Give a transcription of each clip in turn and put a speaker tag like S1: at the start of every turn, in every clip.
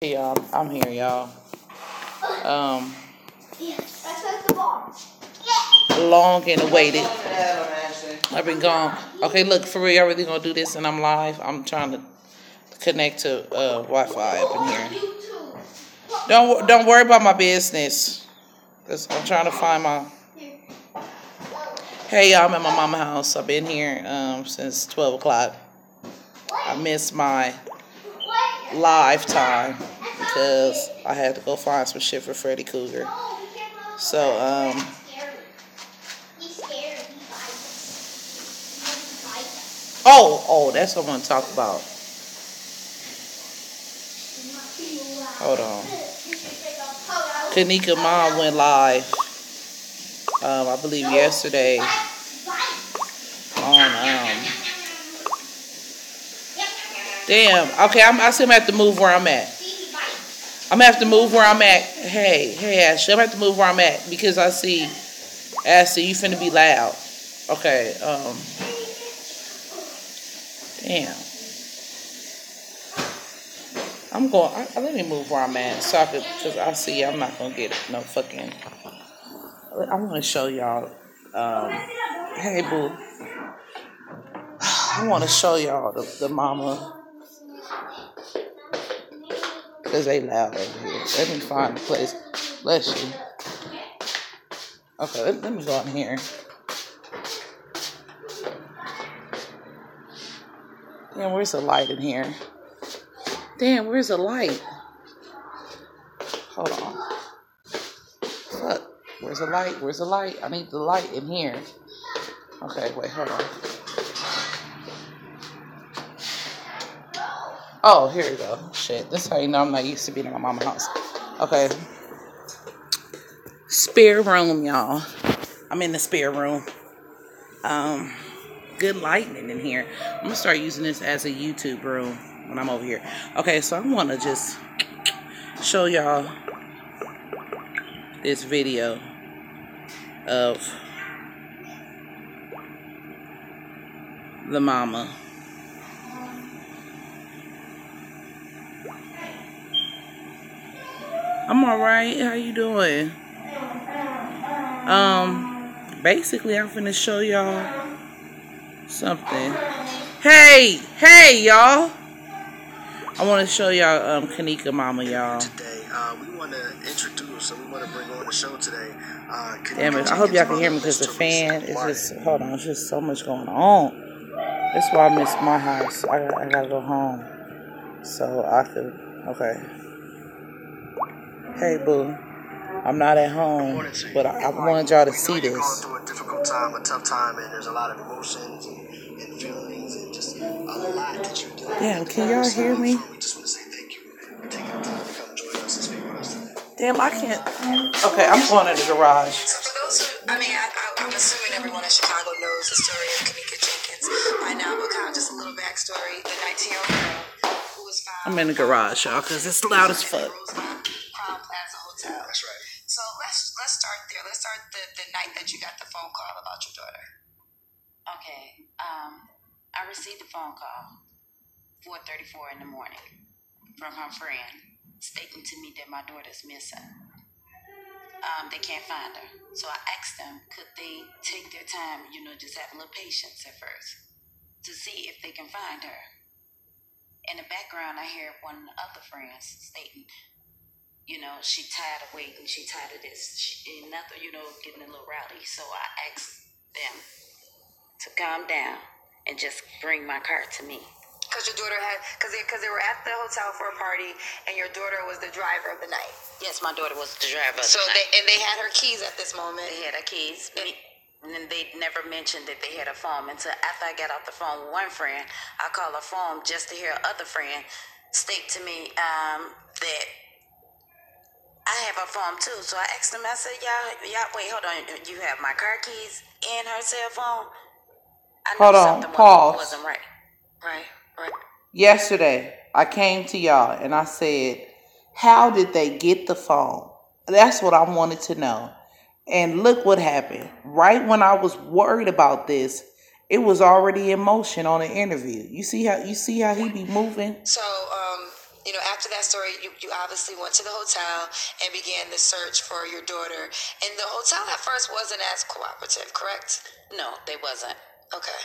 S1: Hey y'all, I'm here, y'all. Um, long and awaited. I've been gone. Okay, look, for real, I really gonna do this, and I'm live. I'm trying to connect to Wi-Fi up in here. Don't worry about my business, cause I'm trying to find my. Hey y'all, I'm at my mama's house. I've been here since 12 o'clock. I missed my live time because I had to go find some shit for Freddy Cougar. So, oh, that's what I want to talk about. Hold on. Kenneka mom went live, I believe yesterday on, damn, okay, I still have to move where I'm at. I'm gonna have to move where I'm at. Hey, Ashley, I'm gonna have to move where I'm at because I see, Ashley, you finna be loud. Okay, damn. I'm going, let me move where I'm at so I could, because I see I'm not gonna get no fucking, I'm gonna show y'all, hey boo. I wanna show y'all the mama. Because they loud over here. Let me find the place. Bless you. Okay, let me go in here. Damn, where's the light in here? Damn, where's the light? Hold on. Fuck. Where's the light? Where's the light? I need the light in here. Okay, wait, hold on. Oh, here we go. Shit, this is how you know I'm not used to being in my mama's house. Okay. Spare room, y'all. I'm in the spare room. Good lighting in here. I'm gonna start using this as a YouTube room when I'm over here. Okay, so I want to just show y'all this video of the mama. I'm alright. How you doing? Basically, I'm finna show y'all something. Hey, y'all. I want to show y'all Kenneka mama, y'all.
S2: Today, we want to introduce, and we want to bring on the show today.
S1: Damn it! I hope y'all can hear me because the fan is just. Hold on, it's just so much going on. That's why I miss my house. I gotta go home, so I could. Okay. Hey, boo. I'm not at home, but I wanted y'all to see this.
S2: You're going through a difficult time, a tough time, and there's a lot of emotions and feelings and just a lot that you're doing.
S1: Damn, can y'all hear me?
S2: We just want to say thank you for taking the time to come join us and speak with us today.
S1: Damn, I can't. Okay, I'm going to the garage.
S3: So for those who, I'm assuming everyone in Chicago knows the story of Kenneka Jenkins by now, but kind of just a little backstory. The 19-year-old girl who was found.
S1: I'm in the garage, y'all, because it's loud as fuck.
S3: Crown Plaza Hotel.
S2: That's right.
S3: So let's start there. Let's start the night that you got the phone call about your daughter.
S4: Okay. I received a phone call 4:34 in the morning from her friend stating to me that my daughter's missing. They can't find her. So I asked them, could they take their time, just have a little patience at first to see if they can find her. In the background, I hear one of the other friends stating, she tired of waiting, she tired of this, she nothing, getting a little rowdy. So I asked them to calm down and just bring my car to me.
S3: Because your daughter because they were at the hotel for a party, and your daughter was the driver of the night.
S4: Yes, my daughter was the driver.
S3: So they had her keys at this moment.
S4: They had her keys, and then they never mentioned that they had a phone until after I got off the phone with one friend. I called her phone just to hear other friend state to me that I have her phone too. So I asked them. I said, "Y'all, wait, hold on. You have my car keys and her cell phone." I knew
S1: Hold on,
S4: something
S1: pause.
S4: wasn't right.
S3: Right.
S1: Yesterday, I came to y'all and I said, how did they get the phone? That's what I wanted to know. And look what happened. Right when I was worried about this, it was already in motion on the interview. You see how he be moving?
S3: So After that story, you obviously went to the hotel and began the search for your daughter. And the hotel at first wasn't as cooperative, correct?
S4: No, they wasn't.
S3: Okay.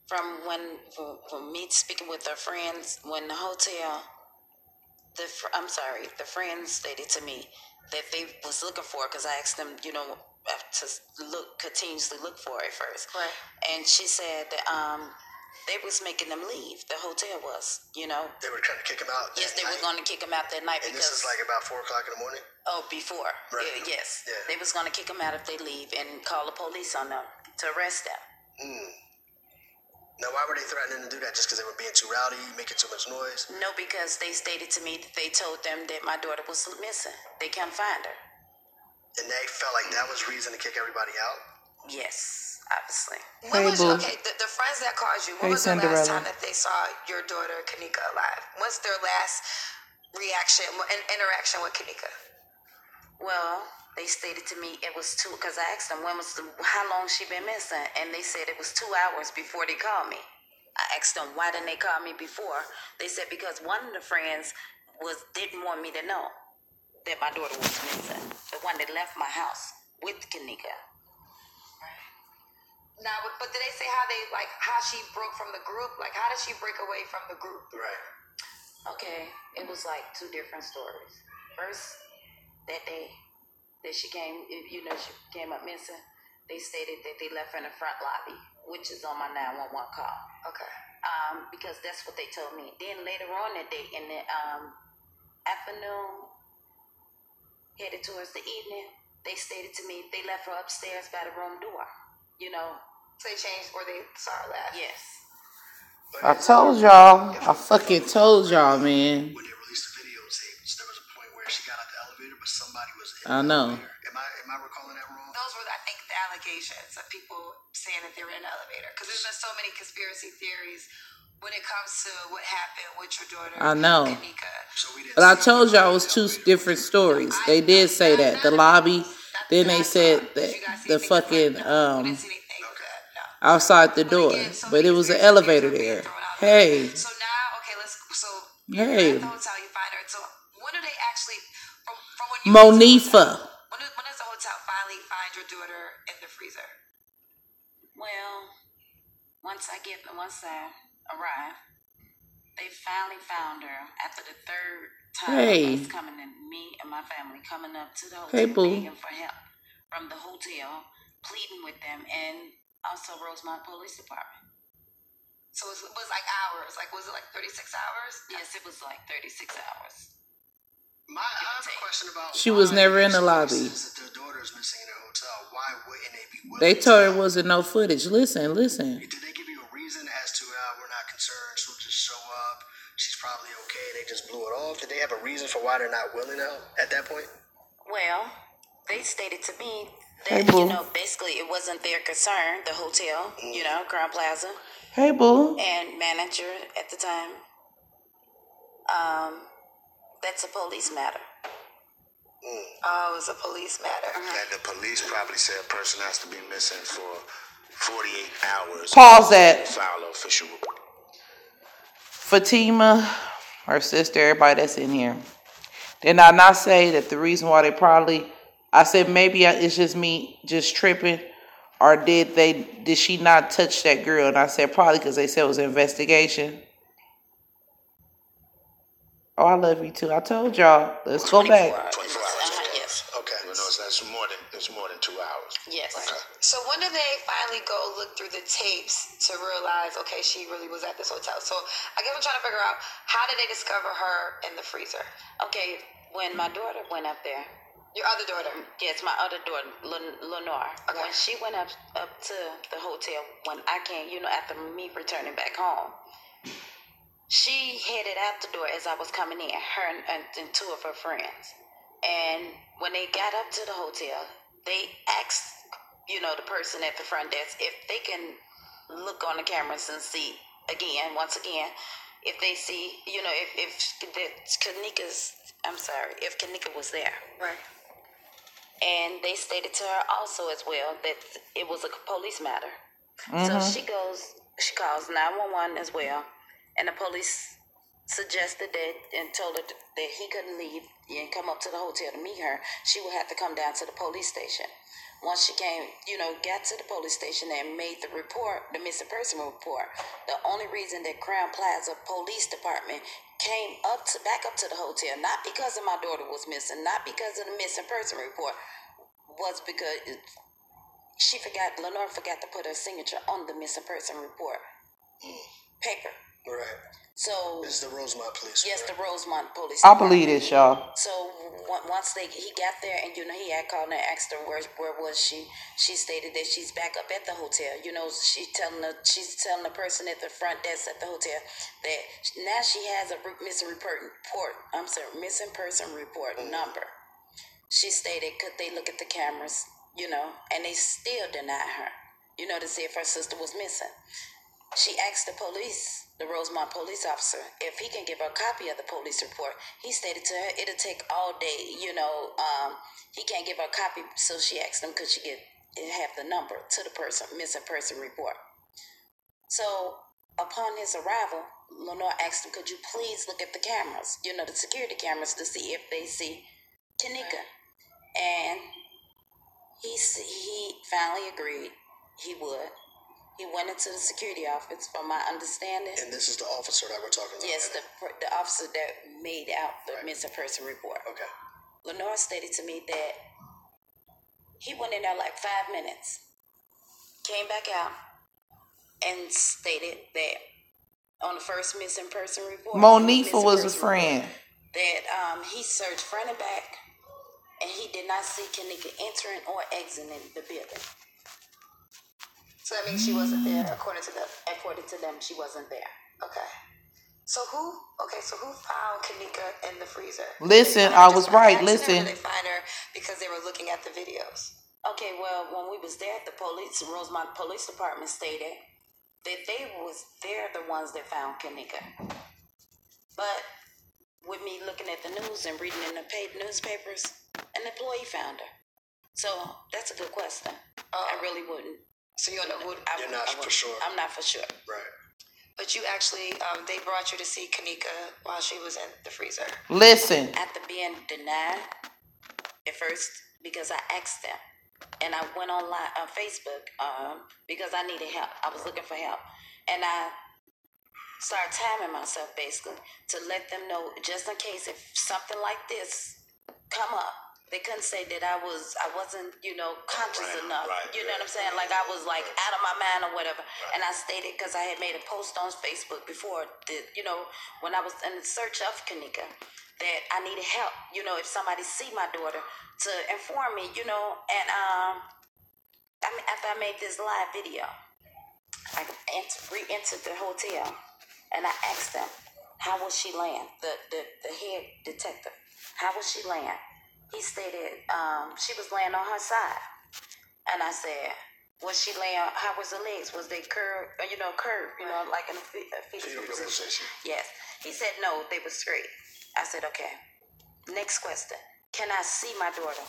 S4: From me speaking with their friends, when the hotel, the friends stated to me that they was looking for, because I asked them, to continuously look for it first.
S3: Right.
S4: And she said that they was making them leave. The hotel was,
S2: They were trying to kick him out.
S4: Yes, they were going to kick him out that night.
S2: And
S4: because
S2: this is like about 4 o'clock in the morning?
S4: Oh, before.
S2: Right.
S4: Yes.
S2: Yeah.
S4: They was going to kick them out if they leave and call the police on them to arrest them.
S2: Now, why were they threatening to do that? Just because they were being too rowdy, making too much noise?
S4: No, because they stated to me that they told them that my daughter was missing. They can't find her.
S2: And they felt like that was reason to kick everybody out?
S4: Yes, obviously.
S3: The friends that called you, when was the last
S1: Cinderella.
S3: time that they saw your daughter, Kenneka, alive? What's their last reaction and interaction with Kenneka?
S4: Well, they stated to me it was because I asked them how long she been missing, and they said it was 2 hours before they called me. I asked them why didn't they call me before. They said because one of the friends didn't want me to know that my daughter was missing. The one that left my house with Kenneka.
S3: Now, but did they say how she broke from the group? Like, how did she break away from the group?
S2: Right.
S4: Okay, it was like 2 different stories. First, that day that she came, she came up missing, they stated that they left her in the front lobby, which is on my 911 call.
S3: Okay.
S4: Because that's what they told me. Then later on that day, in the afternoon, headed towards the evening, they stated to me they left her upstairs by the room door.
S3: So they changed where they saw her last?
S4: Yes.
S1: I told y'all. I fucking told y'all, man.
S2: When they released the videotapes, there was a point where she got out the elevator, but somebody was in
S1: I know.
S2: the elevator. Am I recalling that wrong?
S3: Those were, I think, the allegations of people saying that they were in the elevator. Because there's been so many conspiracy theories when it comes to what happened with your daughter,
S1: I know.
S3: Kenneka.
S2: So we didn't
S1: But I
S2: see
S1: told
S2: you
S1: y'all it
S2: in
S1: was
S2: the
S1: 2
S2: elevator.
S1: different stories. They did say that. The lobby. Then they said that the fucking outside the door. But it was an elevator there. Hey.
S3: So now, okay,
S1: Hey.
S3: at the hotel, you find her. So when do they actually, from when you
S1: Monifa.
S3: when does the hotel finally find your daughter in the freezer?
S4: Well, once I arrive, they finally found her after the 3rd time
S1: Hey.
S4: of us coming in, me and my family coming up to the hotel,
S1: Hey, boo.
S4: begging for help from the hotel, pleading with them, and also Rosemont Police Department.
S3: So it was like hours. Like, was it like 36 hours?
S4: Yes, it was like 36 hours.
S2: I have a question about
S1: She was never in the lobby.
S2: Since the daughter is missing in the hotel, why wouldn't they be willing
S1: They told her
S2: to
S1: it wasn't no footage. Listen.
S2: Did they give you a reason as to we're not concerned, she'll just show up, she's probably okay, they just blew it off? Did they have a reason for why they're not willing to help at that point?
S4: Well, they stated to me
S1: Hey,
S4: that,
S1: boo.
S4: basically it wasn't their concern, the hotel, Crown Plaza,
S1: Hey, boo.
S4: and manager at the time. That's a police matter.
S3: Oh, it was a police matter.
S5: And the police probably said a person has to be missing for 48 hours.
S1: Pause that.
S5: File an official report.
S1: Fatima, her sister, everybody that's in here. Did I not say that the reason why I said maybe it's just me just tripping, or did she not touch that girl? And I said probably because they said it was an investigation. Oh, I love you too. I told y'all. Let's go back.
S5: 24 hours.
S4: Yes.
S2: Okay.
S5: You know, it's more than 2 hours.
S4: Yes.
S5: Okay.
S3: So when did they finally go look through the tapes to realize, okay, she really was at this hotel? So I guess I'm trying to figure out, how did they discover her in the freezer?
S4: Okay, when my daughter went up there,
S3: Your other daughter?
S4: yes, my other daughter, Lenore,
S3: Okay.
S4: when she went up to the hotel, when I came, after me returning back home, she headed out the door as I was coming in, her and 2 of her friends. And when they got up to the hotel, they asked, the person at the front desk if they can look on the cameras and see once again, if they see, if Kenneka was there.
S3: Right.
S4: And they stated to her also as well that it was a police matter. So she calls 911 as well, and the police suggested that and told her that he couldn't leave and come up to the hotel to meet her. She would have to come down to the police station. Once she came, got to the police station and made the report, the missing person report, the only reason that Crown Plaza Police Department came back up to the hotel, not because of my daughter was missing, not because of the missing person report, was because Lenore forgot to put her signature on the missing person report paper.
S2: Right.
S4: So
S2: This is the Rosemont Police.
S4: Yes, the Rosemont Police
S1: I
S4: Department.
S1: believe this, y'all.
S4: So once he got there, and he had called and asked her where was she. She stated that she's back up at the hotel. She's telling the person at the front desk at the hotel that now she has a missing person report number. She stated, could they look at the cameras, and they still denied her, to see if her sister was missing. She asked the Rosemont police officer, if he can give her a copy of the police report. He stated to her, it'll take all day, he can't give her a copy, so she asked him, could she have the number to the missing person report. So, upon his arrival, Lenore asked him, could you please look at the cameras, the security cameras, to see if they see Kenneka. And he finally agreed he would. He went into the security office, from my understanding.
S2: And this is the officer that we're talking about.
S4: Yes, the officer that made out the missing person report.
S2: Okay.
S4: Lenore stated to me that he went in there like 5 minutes, came back out, and stated that on the first missing person report,
S1: Monifa was a friend.
S4: That he searched front and back, and he did not see Kenneka entering or exiting the building. So that means she wasn't there. According to them, she wasn't there. Okay. So who found Kenneka in the freezer?
S1: Listen, I was right. Listen.
S3: They find her because they were looking at the videos.
S4: Okay, well, when we was there, the Rosemont Police Department stated that they're the ones that found Kenneka. But with me looking at the news and reading in the newspapers, an employee found her. So that's a good question. I really wouldn't.
S3: So you don't know who?
S2: You're not for sure.
S4: I'm not for sure.
S2: Right.
S3: But you actually, they brought you to see Kenneka while she was in the freezer.
S1: Listen.
S4: After being denied at first, because I asked them, and I went online on Facebook because I needed help. I was looking for help, and I started timing myself basically to let them know, just in case if something like this come up. They couldn't say that I wasn't, conscious enough. You know what I'm saying? Like I was like out of my mind or whatever. And I stated, because I had made a post on Facebook before that, when I was in the search of Kenneka, that I needed help. If somebody see my daughter, to inform me, and after I made this live video, I re-entered the hotel and I asked them, how was she laying? The head detective, how was she laying? He stated she was laying on her side. And I said, was she laying, how was her legs? Was they curved, like in a fetal position? Yes. He said, no, they were straight. I said, okay. Next question. Can I see my daughter?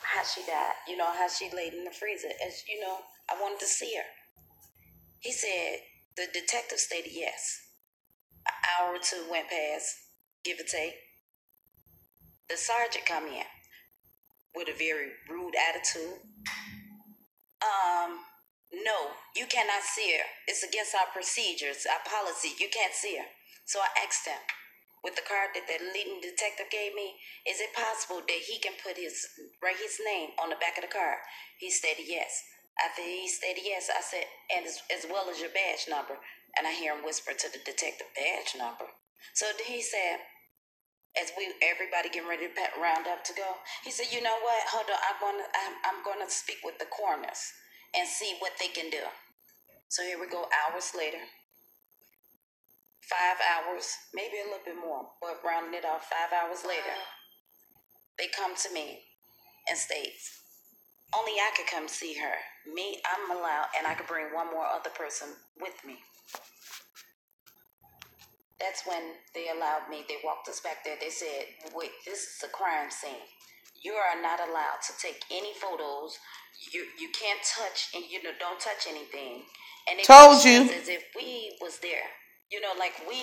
S4: How she died? How she laid in the freezer? As I wanted to see her. He said, the detective stated yes. An hour or two went past, give or take. The sergeant come in with a very rude attitude. No, you cannot see her. It's against our procedures, our policy. You can't see her. So I asked him, with the card that leading detective gave me, is it possible that he can write his name on the back of the card? He stated yes. After he stated yes, I said, and as well as your badge number. And I hear him whisper to the detective, badge number. So then he said, as everybody getting ready to round up to go, he said, you know what? Hold on, I'm gonna speak with the coroners and see what they can do. So here we go, hours later. 5 hours, maybe a little bit more, but rounding it off, 5 hours later, they come to me and states, only I could come see her. Me, I'm allowed, and I could bring one more other person with me. That's when they allowed me. They walked us back there. They said, wait, this is a crime scene. You are not allowed to take any photos. You can't touch, and don't touch anything. And it
S1: Told you.
S4: as if we was there. You know, like we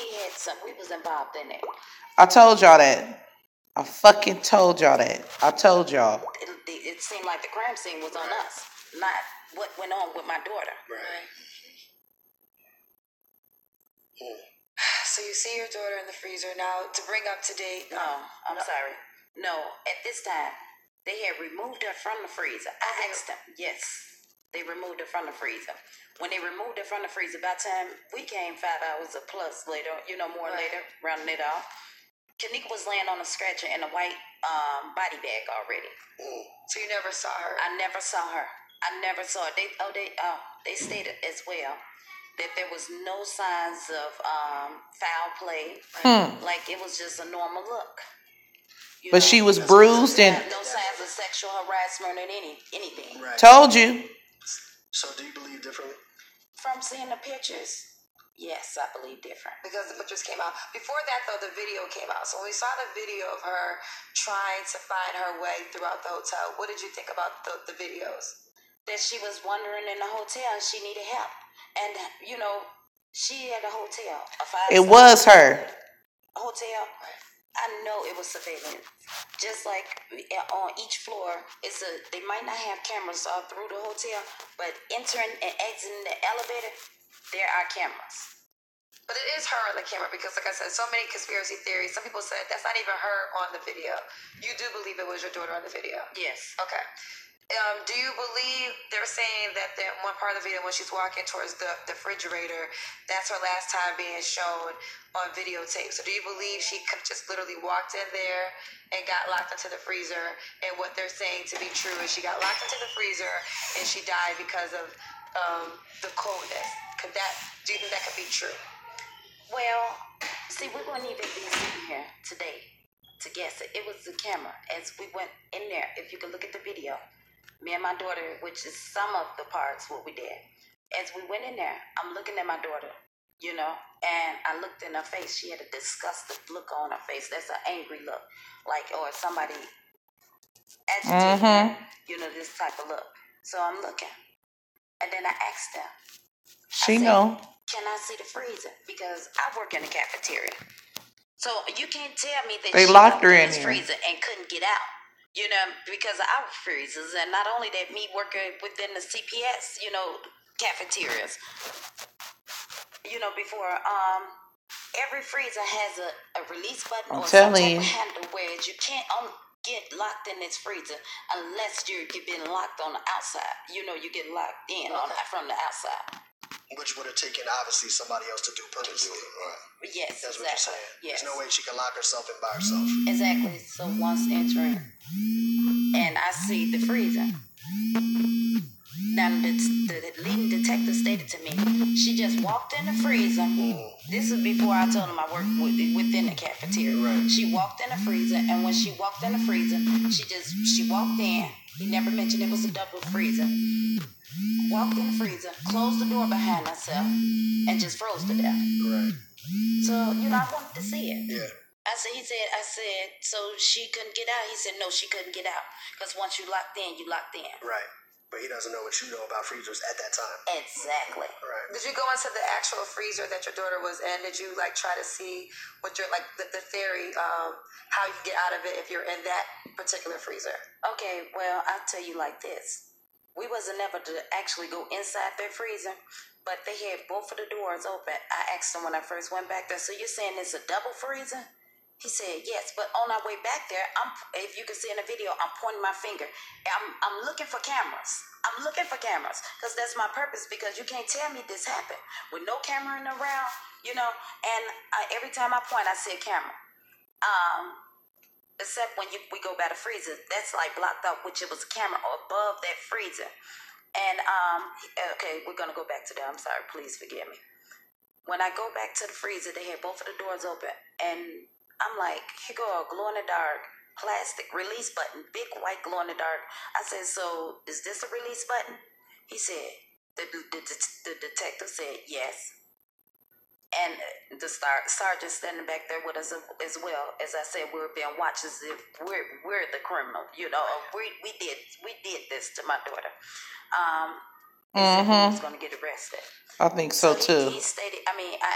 S4: was involved in it.
S1: I told y'all that. I fucking told y'all that. I told y'all.
S4: It seemed like the crime scene was on us, not what went on with my daughter.
S2: Right.
S3: So you see your daughter in the freezer. Now, to bring up to date...
S4: I'm sorry. No, at this time, they had removed her from the freezer. I asked them. Yes, they removed her from the freezer. When they removed her from the freezer, by the time we came 5 hours or plus later, later, rounding it off, Kenneka was laying on a stretcher in a white body bag already.
S3: So you never saw her?
S4: I never saw her. They stated as well that there was no signs of foul play. Like it was just a normal look.
S1: But she was bruised and
S4: no signs of sexual harassment or anything.
S2: Right.
S1: Told you.
S2: So do you believe differently?
S4: From seeing the pictures, yes, I believe different.
S3: Because the pictures came out. Before that, though, the video came out. So when we saw the video of her trying to find her way throughout the hotel, what did you think about the videos?
S4: That she was wandering in the hotel and she needed help. And, she had a hotel.
S1: It was her.
S4: Hotel. I know it was surveillance. Just like on each floor, they might not have cameras all through the hotel, but entering and exiting the elevator, there are cameras.
S3: But it is her on the camera because, like I said, so many conspiracy theories. Some people said that's not even her on the video. You do believe it was your daughter on the video?
S4: Yes.
S3: Okay. Do you believe they're saying that one part of the video when she's walking towards the refrigerator, that's her last time being shown on videotape? So do you believe she could just literally walked in there and got locked into the freezer, and what they're saying to be true is she got locked into the freezer and she died because of the coldness? Do you think that could be true?
S4: Well, see, we wouldn't even be sitting here today to guess it. It was the camera. As we went in there, if you could look at the video, me and my daughter, which is some of the parts what we did. As we went in there, I'm looking at my daughter, and I looked in her face. She had a disgusted look on her face. That's an angry look, or somebody agitated, this type of look. So I'm looking, and then I asked them.
S1: She know.
S4: Can I see the freezer? Because I work in the cafeteria. So you can't tell me that
S1: They
S4: she
S1: locked her in
S4: this
S1: here.
S4: freezer and couldn't get out. Because of our freezers, and not only that, me working within the CPS, cafeterias. Before every freezer has a release button or some type of handle where you can't get locked in this freezer unless you've been locked on the outside. You get locked in from the outside.
S2: Which would have taken, obviously, somebody else to do purposely. Right.
S4: Yes,
S2: That's
S4: exactly.
S2: what you're saying.
S4: Yes.
S2: There's no way she can lock herself in by herself.
S4: Exactly. So once entering, and I see the freezer. Now, the leading detective stated to me, she just walked in the freezer. This is before I told him I worked within the cafeteria.
S2: Right.
S4: She walked in the freezer, and when she walked in the freezer, she walked in. He never mentioned it was a double freezer. Walked in the freezer, closed the door behind herself, and just froze to death.
S2: Right.
S4: So, I wanted to see it.
S2: Yeah.
S4: I said, so she couldn't get out? He said, no, she couldn't get out. Because once you locked in, you locked in.
S2: Right. But he doesn't know what you know about freezers at that time.
S4: Exactly.
S2: Right.
S3: Did you go into the actual freezer that your daughter was in? Did you try to see what your the theory how you can get out of it if you're in that particular freezer?
S4: Okay, well, I'll tell you like this. We wasn't ever to actually go inside their freezer, but they had both of the doors open. I asked him when I first went back there, so you're saying it's a double freezer? He said, yes, but on our way back there, if you can see in the video, I'm pointing my finger. I'm looking for cameras. I'm looking for cameras because that's my purpose, because you can't tell me this happened with no camera around, and every time I point, I see a camera. Except when we go by the freezer, that's blocked up, which it was a camera above that freezer. And, okay, we're going to go back to that. I'm sorry. Please forgive me. When I go back to the freezer, they had both of the doors open. And I'm like, here go a glow-in-the-dark plastic release button, big white glow-in-the-dark. I said, so is this a release button? He said, the detective said, yes. And the sergeant standing back there with us as well. As I said, we were being watched as if we're the criminal. We did this to my daughter. and said he was going to get arrested.
S1: I think so too.
S4: He stated, I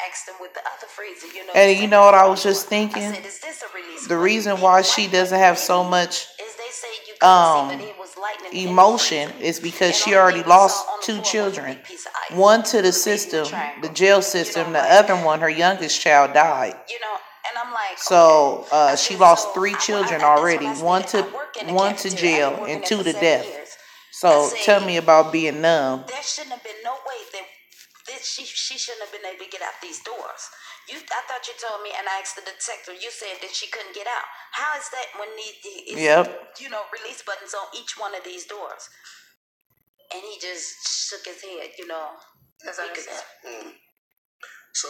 S4: asked him with the other freezer,
S1: And you know what I was just thinking?
S4: I said, is this a release?
S1: The reason why she doesn't have so much
S4: is they say you couldn't see, but it was lightning
S1: emotion is because she already lost 2 children. One to the system, the jail system. The other one, her youngest child, died.
S4: And I'm like,
S1: so she lost 3 children already. One to jail and 2 to death. So tell me about being numb.
S4: There shouldn't have been no way that she shouldn't have been able to get out these doors. I thought you told me, and I asked the detective, you said that she couldn't get out. How is that when release buttons on each one of these doors? And he just shook his head, That's what I said.
S2: So,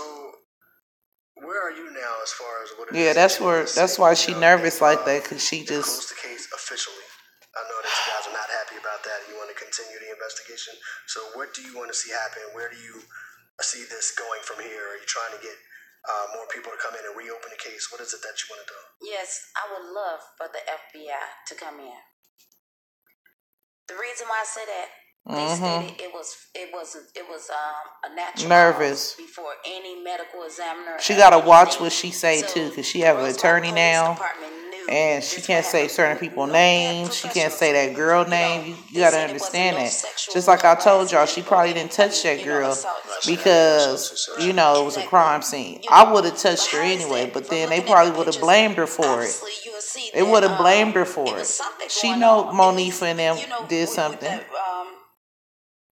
S2: where are you now as far as what it is?
S1: Yeah, that's why she nervous like that, because she just
S2: closed the case officially. I know that you guys are not happy about that. You want to continue the investigation. So what do you want to see happen? Where do you see this going from here? Are you trying to get more people to come in and reopen the case? What is it that you want to do?
S4: Yes, I would love for the FBI to come in. The reason why I say that, they stated it was a natural
S1: nervous
S4: before any medical examiner.
S1: She gotta watch what she say too, because she have an attorney now, and she can't say certain people's names. She can't say that girl name. You gotta understand that. Just like I told y'all, she probably didn't touch that girl because it was a crime scene. I would have touched her anyway, but then they probably would have blamed her for it. They would have blamed her for it. She know Monifa and them did something.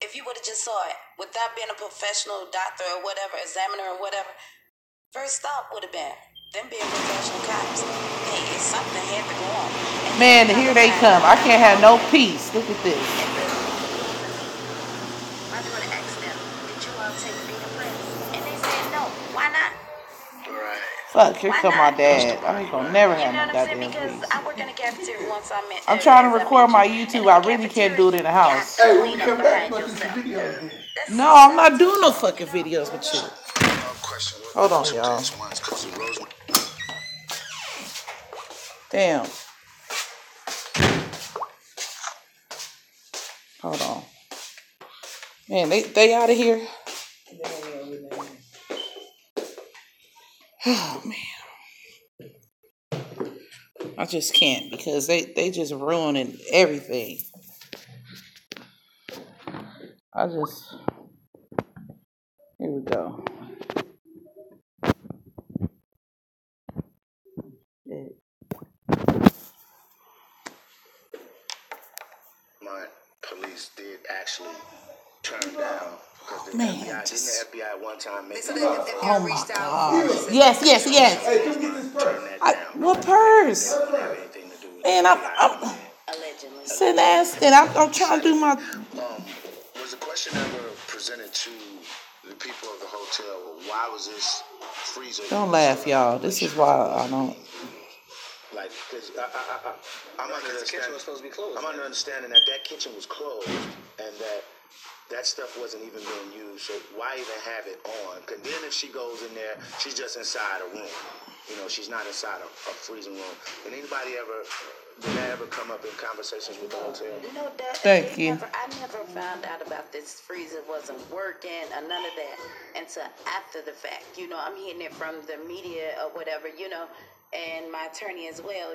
S4: If you would have just saw it without being a professional doctor or whatever, examiner or whatever, first thought would have been them being professional cops. Hey, it's something had to go on. And
S1: man, here they come. I can't have no peace. Look at this.
S4: My daughter asked them, did you all take fingerprints? And they said no. Why not?
S2: Right.
S1: Fuck, here come my dad. I ain't gonna never have no goddamn
S4: because
S1: peace.
S4: I work in the cafeteria once
S1: I'm trying to record my YouTube. I really can't do it in the house.
S6: Hey, when you come back, you must do some videos.
S1: No, I'm not doing no fucking videos with you. Hold on, y'all. Damn. Hold on. Man, they out of here. Oh man. I just can't because they just ruining everything. Here we go.
S5: My police did actually turn down because the
S1: Man,
S5: FBI, didn't the FBI one time make
S1: oh my God. Yes.
S5: turn that down?
S1: What purse?
S5: Have anything to do with
S1: Man, I'm sitting asking. I'm trying to do my.
S5: Was the question ever presented to the people of the hotel? Why was this freezer?
S1: Don't laugh, y'all. This is why I don't.
S5: Like, because I'm under understanding that that kitchen was closed and that stuff wasn't even being used. So why even have it on? Because then if she goes in there, she's just inside a room. She's not inside a freezing room. Did that ever come up in conversations with the hotel?
S1: Thank you.
S4: I never found out about this freezer wasn't working or none of that until after the fact. I'm hearing it from the media or whatever, and my attorney as well,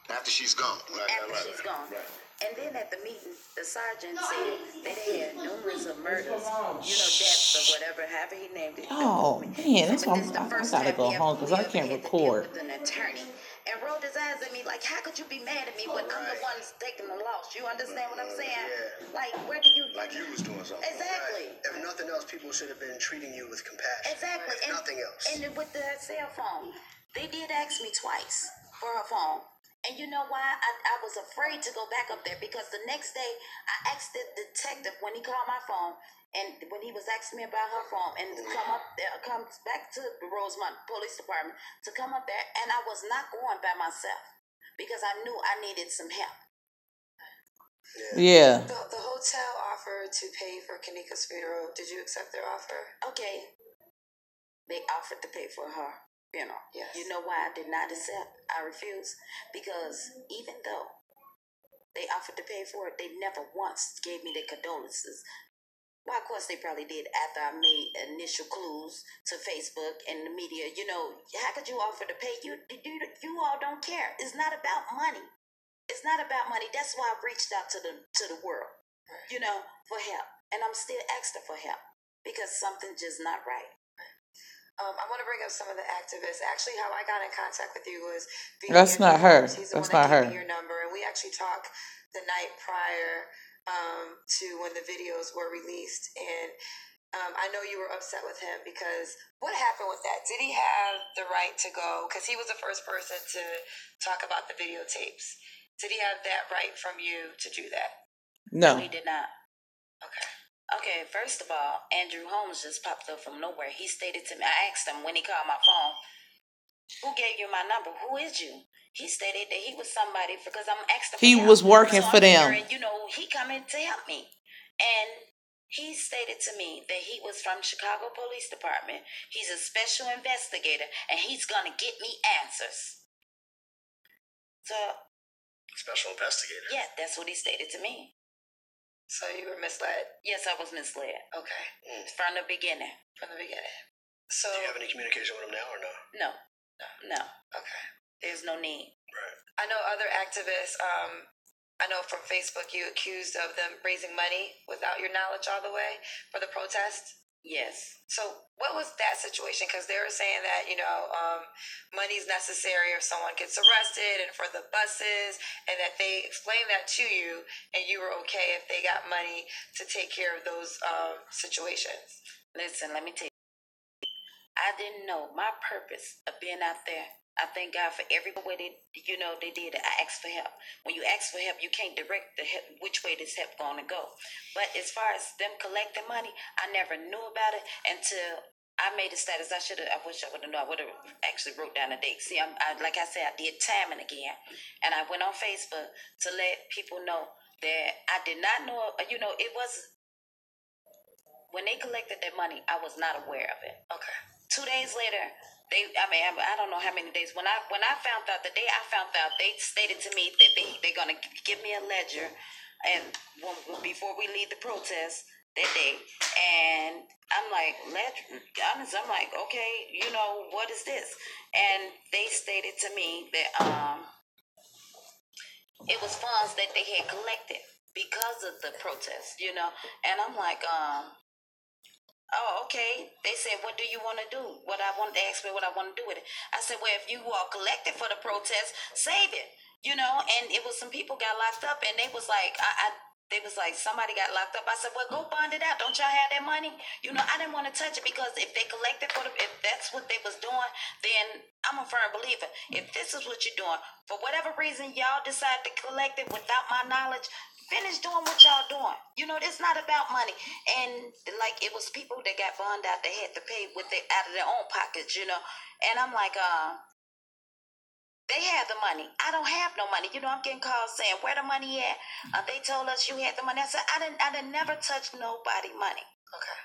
S5: After she's gone.
S4: After she's gone. Right. And then at the meeting, the sergeant said that they had numerous of murders, deaths or whatever, however he named it.
S1: Oh, man, that's why I gotta go home because I can't record.
S4: With an attorney and rolled his eyes at me like, how could you be mad at me when I'm the one taking the loss? You understand what I'm saying?
S2: Yeah.
S4: Like, where do you...
S5: Like you was doing something.
S4: Exactly.
S2: Right. If nothing else, people should have been treating you with compassion.
S4: Exactly.
S2: If nothing else.
S4: And with the cell phone, they did ask me twice for her phone. And you know why? I was afraid to go back up there because the next day I asked the detective when he called my phone and when he was asking me about her phone and to come up there, come back to the Rosemont Police Department to come up there, and I was not going by myself because I knew I needed some help.
S1: Yeah.
S3: The hotel offered to pay for Kenneka's funeral. Did you accept their offer?
S4: Okay. They offered to pay for her funeral.
S3: Yes.
S4: You know why I did not accept? I refused because even though they offered to pay for it. They never once gave me their condolences. Well, of course, they probably did after I made initial clues to Facebook and the media. You know, how could you offer to pay? You all don't care. It's not about money. It's not about money. That's why I've reached out to the world, you know, for help. And I'm still asking for help because something's just not right.
S3: I want to bring up some of the activists. Actually, how I got in contact with you was via
S1: That's not her.
S3: He's the
S1: That's
S3: one
S1: not
S3: that
S1: her.
S3: gave me your number, and we actually talked the night prior to when the videos were released. And I know you were upset with him because what happened with that? Did he have the right to go? Because he was the first person to talk about the videotapes. Did he have that right from you to do that?
S1: No.
S4: He did not. Okay, first of all, Andrew Holmes just popped up from nowhere. He stated to me, I asked him when he called my phone, who gave you my number? Who is you? He stated that he was somebody because I'm asking for
S1: He
S4: help.
S1: was working
S4: so
S1: for
S4: I'm
S1: them.
S4: Hearing, you know, he coming to help me. And he stated to me that he was from Chicago Police Department. He's a special investigator, and he's going to get me answers. So,
S2: Special investigator?
S4: yeah, that's what he stated to me.
S3: So you were misled?
S4: Yes, I was misled.
S3: Okay.
S4: From the beginning.
S3: From the beginning. So
S2: Do you have any communication with him now or no?
S4: No.
S3: Okay.
S4: There's no need.
S2: Right.
S3: I know other activists, I know from Facebook you accused of them raising money without your knowledge all the way for the protest.
S4: Yes.
S3: So what was that situation? Because they were saying that, you know, money's necessary if someone gets arrested and for the buses, and that they explained that to you and you were okay if they got money to take care of those situations.
S4: Listen, let me tell you. I didn't know my purpose of being out there. I thank God for every way they did it. I asked for help. When you ask for help, you can't direct the help, which way this help going to go. But as far as them collecting money, I never knew about it until I made a status. I wish I would have known. I would have actually wrote down a date. See, like I said, I did timing again. And I went on Facebook to let people know that I did not know, it was, when they collected their money, I was not aware of it.
S3: Okay.
S4: 2 days later, I don't know how many days. When I found out, the day I found out, they stated to me that they're gonna give me a ledger, and before we leave the protest that day, and I'm like, ledger? Honest, I'm like, okay, what is this? And they stated to me that it was funds that they had collected because of the protest, and I'm like, oh, okay. They said, what do you want to do? They asked me what I want to do with it. I said, well, if you all collected for the protest, save it. And it was some people got locked up, and they was like, they was like, somebody got locked up. I said, well, go bond it out. Don't y'all have that money? I didn't want to touch it because if they collected if that's what they was doing, then I'm a firm believer. If this is what you're doing, for whatever reason, y'all decide to collect it without my knowledge, finish doing what y'all doing. It's not about money. And like it was people that got bond out, they had to pay out of their own pockets, And I'm like, they had the money. I don't have no money. I'm getting calls saying, where the money at? They told us you had the money. I said, I didn't never touch nobody money.
S3: Okay.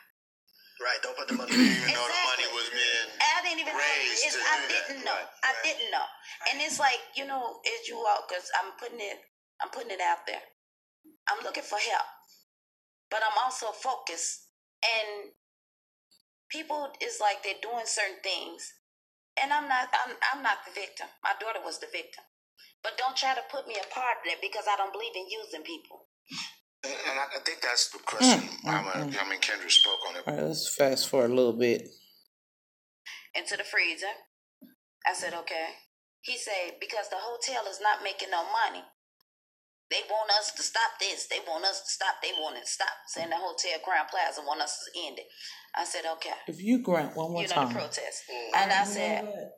S2: Right, don't put the money
S7: You didn't even know the money was being
S4: I didn't even
S7: raised to
S4: know. I
S7: do
S4: didn't
S7: that.
S4: know.
S7: Right,
S4: I didn't know. And it's like, as you all, because I'm putting it out there. I'm looking for help. But I'm also focused. And people is like they're doing certain things. And I'm not the victim. My daughter was the victim. But don't try to put me a part of that because I don't believe in using people.
S5: And I think that's the question. Kendra spoke on it.
S1: All right, let's fast forward a little bit.
S4: Into the freezer. I said, okay. He said, because the hotel is not making no money. They want us to stop this. They want us to stop. They want it to stop. Saying the hotel Grand Plaza want us to end it. I said, okay.
S1: If you grant one more time.
S4: The protest. And I said,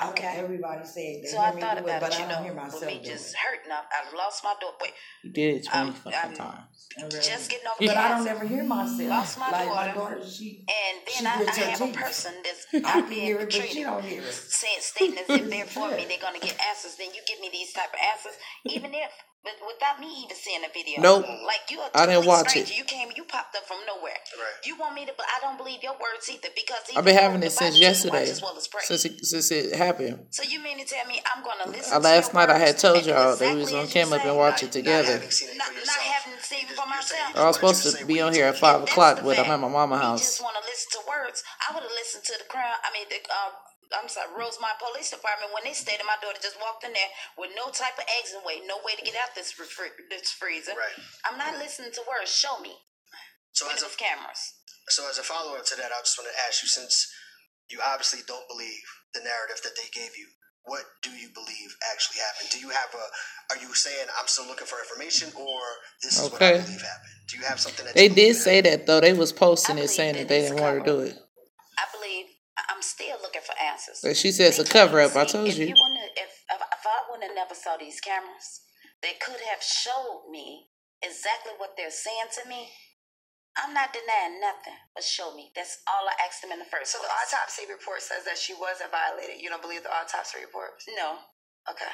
S4: okay.
S8: Everybody said they
S4: so
S8: hear
S4: I
S8: me
S4: thought
S8: do
S4: about
S8: it, but
S4: it,
S8: I don't hear myself
S4: with me
S8: do
S4: just
S8: it.
S4: hurting. I've lost my daughter. Wait.
S1: You did it 20 fucking times.
S4: Just getting over
S8: But I don't
S4: cancer.
S8: never hear myself.
S4: Lost my
S8: like
S4: daughter.
S8: my daughter,
S4: and then
S8: she
S4: I
S8: grits her
S4: have a
S8: teeth.
S4: person that's
S8: I can
S4: being
S8: hear it, but she
S4: treated,
S8: don't hear it.
S4: saying statements if they're for me, they're gonna get answers. Then you give me these type of answers, even if But without me even seeing the video.
S1: Nope.
S4: Like, you a
S1: I didn't
S4: complete
S1: watch
S4: stranger.
S1: it.
S4: You came, you popped up from nowhere.
S2: Right.
S4: You want me to, but I don't believe your words either, because
S1: I've been having it since yesterday.
S4: as well as pray.
S1: Since it happened.
S4: So you mean to tell me I'm going to listen to
S1: Last
S4: your
S1: night I had
S4: words
S1: told
S4: and do
S1: y'all that we
S4: exactly
S1: was gonna
S4: as you
S1: come up
S4: say?
S1: and watch it together.
S4: Not having seen it for myself.
S1: I was supposed to be on here at 5 o'clock, but I'm at my mama's house.
S4: You just want to listen to words. I would have listened to the crowd. I mean, Rosemont Police Department, when they stated my daughter just walked in there with no type of exit way, no way to get out this freezer.
S2: Right.
S4: I'm not listening to words. Show me.
S2: So as a follow-up to that, I just want to ask you, since you obviously don't believe the narrative that they gave you, what do you believe actually happened? Are you saying I'm still looking for information, or this is what I believe happened? Do you have something that
S1: they did say that though? They was posting it saying that they didn't want her to do it.
S4: I believe I'm still looking for answers.
S1: But she says a cover up. I told you.
S4: If I wouldn't have never saw these cameras, they could have showed me exactly what they're saying to me. I'm not denying nothing, but show me. That's all I asked them in the first
S3: So
S4: place.
S3: the autopsy report says that she wasn't violated. You don't believe the autopsy report?
S4: No.
S3: Okay.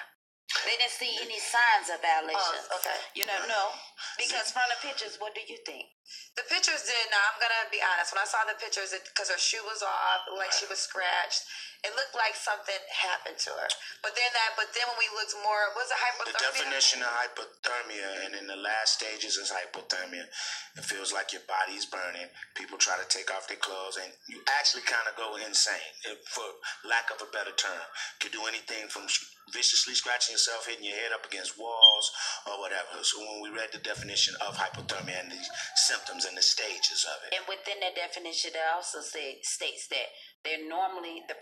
S4: They didn't see any signs of violations.
S3: Okay.
S4: No. Because from the pictures, what do you think?
S3: The pictures did. Now, I'm going to be honest. When I saw the pictures, because her shoe was off, like she was scratched, it looked like something happened to her. But then when we looked more, was it hypothermia?
S5: The definition of hypothermia, and in the last stages is hypothermia. It feels like your body's burning. People try to take off their clothes, and you actually kind of go insane, for lack of a better term. You can do anything from viciously scratching yourself, hitting your head up against walls, or whatever. So when we read the definition of hypothermia and the symptoms and the stages of it.
S4: And within that definition, it also states that they're normally, the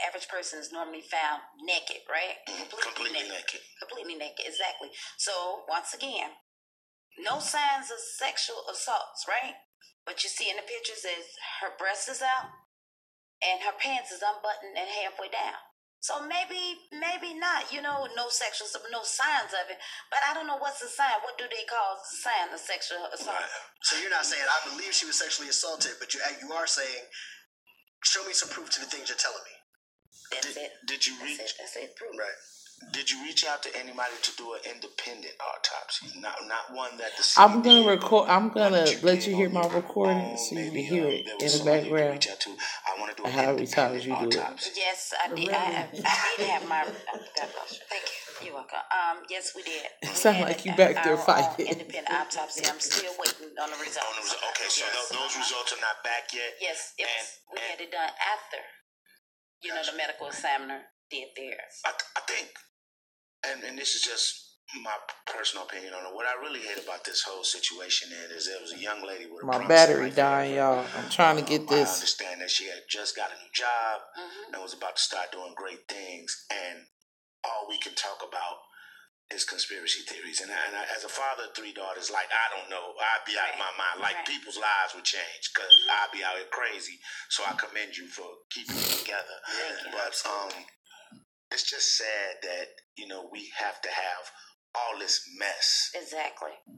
S4: average person is normally found naked, right?
S5: Completely naked.
S4: Completely naked, exactly. So, once again, no signs of sexual assaults, right? But you see in the pictures is her breast is out and her pants is unbuttoned and halfway down. So maybe not, no sexual, no signs of it. But I don't know what's the sign. What do they call the sign of sexual assault?
S2: Right. So you're not saying I believe she was sexually assaulted, but you are saying, show me some proof to the things you're telling me.
S4: That's it.
S5: Did you reach?
S4: That's it. Proof.
S2: Right.
S5: Did you reach out to anybody to do an independent autopsy? Not one that the.
S1: I'm gonna record. I'm gonna let you hear my recording so you can hear it in the background.
S5: I want to do
S1: how many times you do it.
S4: Yes, I did. I did have my. Thank you. You're welcome. Yes, we did.
S1: It sounds like you back there fighting.
S4: Independent autopsy. I'm still waiting on the results.
S5: Okay, so those results are not back yet.
S4: Yes, we had it done after. The medical examiner did theirs.
S5: I think, and this is just my personal opinion on it. What I really hate about this whole situation is there was a young lady with
S1: my battery dying, y'all. I'm trying to get this.
S5: I understand that she had just got a new job and was about to start doing great things, and all we can talk about is conspiracy theories. And I, as a father of 3 daughters, I don't know, I'd be out of my mind. People's lives would change because I'd be out here crazy. So I commend you for keeping it together. But it's just sad that we have to have all this mess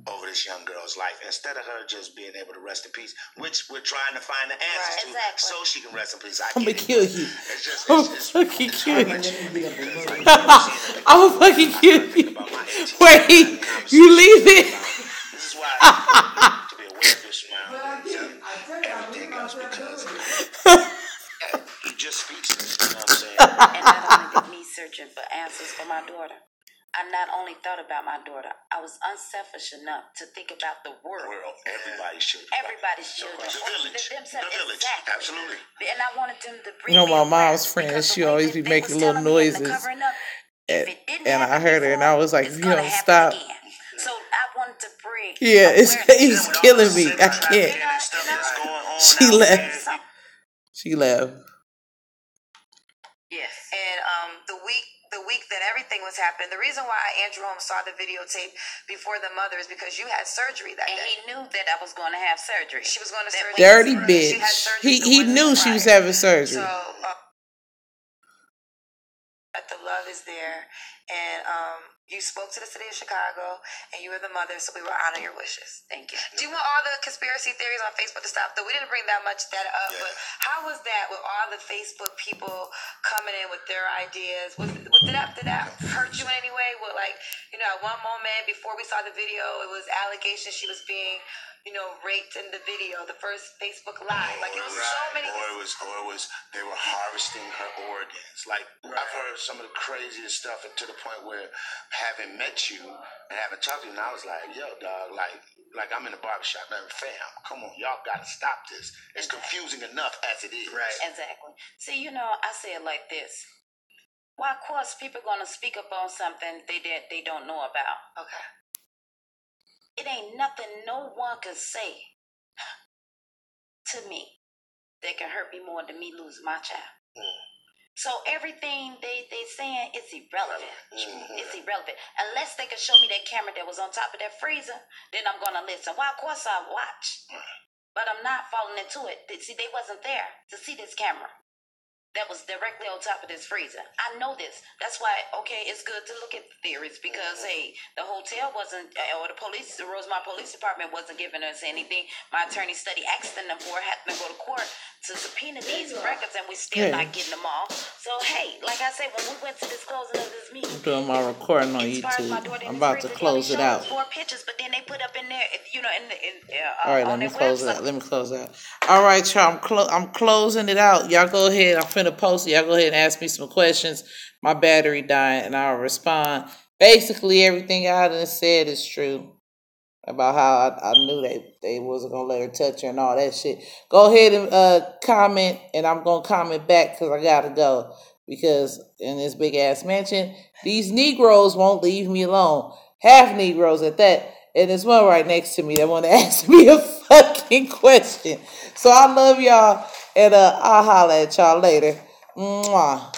S5: over this young girl's life instead of her just being able to rest in peace, which we're trying to find the answers to so she can rest in peace.
S1: I'm gonna kill you.
S5: I'm gonna fucking kill you.
S1: I'm gonna fucking kill you. Wait, you leave it.
S5: This is why I to be aware of this around everything else, because it just speaks to this, you know what I'm saying?
S4: And not only did me searching for answers for my daughter, I not only thought about my daughter, I was unselfish enough to think about the world.
S5: Everybody's children.
S4: Everybody's children.
S5: The village.
S4: Exactly.
S5: Absolutely.
S4: And I wanted them to bring
S1: my mom's friend, she always be making little noises. And I heard her and I was like, if you don't stop.
S4: So I wanted to bring.
S1: Yeah, he's killing me. I can't. She left.
S4: Yes.
S3: And the week that everything was happening, the reason why Andrew Holmes saw the videotape before the mother is because you had surgery that day.
S4: And he knew that I was going to have surgery.
S3: She was going to surgery.
S1: Dirty bitch. He knew she was having surgery.
S3: So, but the love is there. And you spoke to the city of Chicago, and you were the mother, so we will honor your wishes.
S4: Thank you.
S3: Do you want all the conspiracy theories on Facebook to stop? Though we didn't bring that much data up, but how was that with all the Facebook people coming in with their ideas? Did that hurt you in any way? Well, I one moment before we saw the video, it was allegations she was being, raped in the video, the first Facebook Live. Like, it was so many.
S5: Or it was they were harvesting her organs. Like, I've heard some of the craziest stuff to the point where, having met you and having talked to you, and I was like, yo, dog, like I'm in a barbershop, man, fam, come on, y'all gotta stop this. It's confusing enough as it is.
S4: Right. Exactly. See, I say it like this. Why, of course, people gonna speak up on something they don't know about.
S3: Okay.
S4: It ain't nothing no one can say to me that can hurt me more than me lose my child. So everything they saying is irrelevant. It's irrelevant. Unless they can show me that camera that was on top of that freezer, then I'm gonna listen. Well, of course I watch. But I'm not falling into it. See, they wasn't there to see this camera that was directly on top of this freezer. I know this. That's why, okay, it's good to look at the theories because, hey, the hotel wasn't, or the Rosemont Police Department wasn't giving us anything. My attorney study asking them for, had to go to court to subpoena these records, and we still not getting them all. So, hey, like I said, when we went to this closing of this meeting,
S1: I'm doing my recording on YouTube. I'm about to close it out.
S4: 4 pictures, but then they put up in there,
S1: all right, let me close it out. All right, y'all, I'm closing it out. Y'all go ahead. I'm finna post it. Y'all go ahead and ask me some questions. My battery died, and I'll respond. Basically, everything I done said is true about how I knew they wasn't gonna let her touch her and all that shit. Go ahead and comment, and I'm gonna comment back because I gotta go. Because in this big ass mansion, these Negroes won't leave me alone. Half Negroes at that. And there's one right next to me that want to ask me a fucking question. So I love y'all, and I'll holler at y'all later. Mwah.